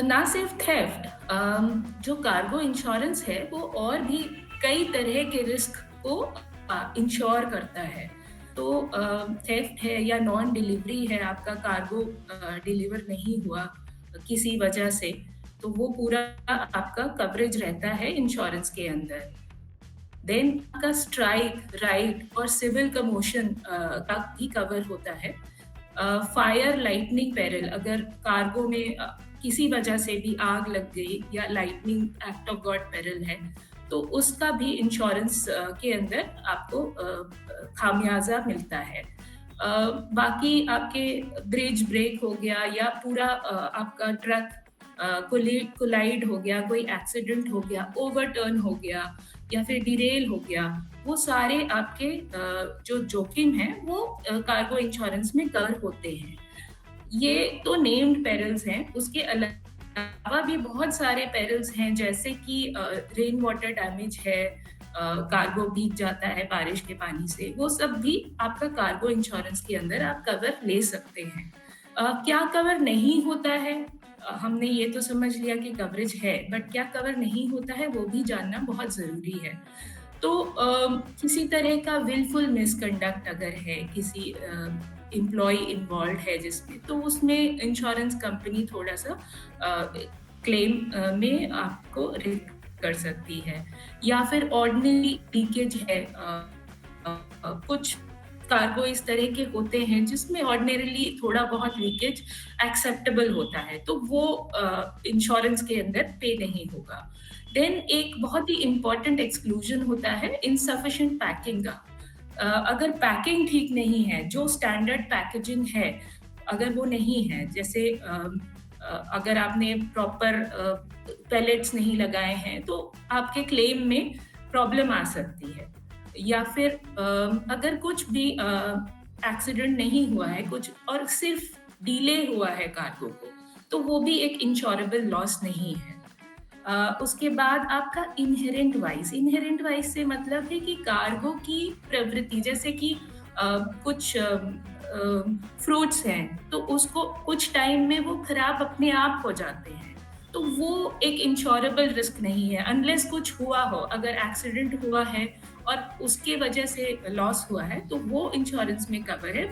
ना सिर्फ थेफ्ट, जो कार्गो इंश्योरेंस है वो और भी कई तरह के रिस्क को इंश्योर करता है। तो थेफ्ट है या नॉन डिलीवरी है, आपका कार्गो डिलीवर नहीं हुआ किसी वजह से, तो वो पूरा आपका कवरेज रहता है इंश्योरेंस के अंदर। देन आपका स्ट्राइक, राइट और सिविल कमोशन का भी कवर होता है। फायर, लाइटनिंग पेरिल, अगर कार्गो में किसी वजह से भी आग लग गई या lightning act of God peril है, तो उसका भी इंश्योरेंस के अंदर आपको खामियाजा मिलता है। बाकी आपके ब्रिज ब्रेक हो गया या पूरा आपका ट्रक कोलाइड हो गया, कोई एक्सीडेंट हो गया, ओवरटर्न हो गया या फिर डिरेल हो गया, वो सारे आपके जो जोखिम हैं वो कार्गो इंश्योरेंस में कवर होते हैं। ये तो नेम्ड पेरिल्स हैं, उसके अलावा भी बहुत सारे पेरिल्स हैं, जैसे कि रेन वाटर डैमेज है, कार्गो भीग जाता है बारिश के पानी से, वो सब भी आपका कार्गो इंश्योरेंस के अंदर आप कवर ले सकते हैं। क्या कवर नहीं होता है? हमने ये तो समझ लिया कि कवरेज है, बट क्या कवर नहीं होता है वो भी जानना बहुत ज़रूरी है। तो किसी तरह का विलफुल मिसकंडक्ट अगर है, किसी एम्प्लॉय इन्वॉल्व है जिसमें, तो उसमें इंश्योरेंस कंपनी थोड़ा-सा क्लेम में आपको रिस्क कर सकती है। या फिर ऑर्डिनरी लीकेज है, कुछ कार्गो इस तरह के होते हैं जिसमें ऑर्डिनरीली थोड़ा बहुत लीकेज एक्सेप्टेबल होता है, तो वो इंश्योरेंस के अंदर पे नहीं होगा। देन एक बहुत ही इम्पोर्टेंट एक्सक्लूजन होता है इनसफिशिएंट पैकिंग का। अगर पैकिंग ठीक नहीं है, जो स्टैंडर्ड पैकेजिंग है, अगर वो नहीं है, जैसे अगर आपने प्रॉपर पैलेट्स नहीं लगाए हैं, तो आपके क्लेम में प्रॉब्लम आ सकती है। या फिर अगर कुछ भी एक्सीडेंट नहीं हुआ है कुछ और सिर्फ डिले हुआ है कार्गो को, तो वो भी एक इंश्योरेबल लॉस नहीं है। उसके बाद आपका इनहेरेंट वाइज से मतलब है कि कार्गो की प्रवृत्ति, जैसे कि कुछ फ्रूट्स हैं, तो उसको कुछ टाइम में वो खराब अपने आप हो जाते हैं, तो वो एक इंश्योरेबल रिस्क नहीं है अनलेस कुछ हुआ हो। अगर एक्सीडेंट हुआ है और उसके वजह से लॉस हुआ है, तो वो इंश्योरेंस में कवर है।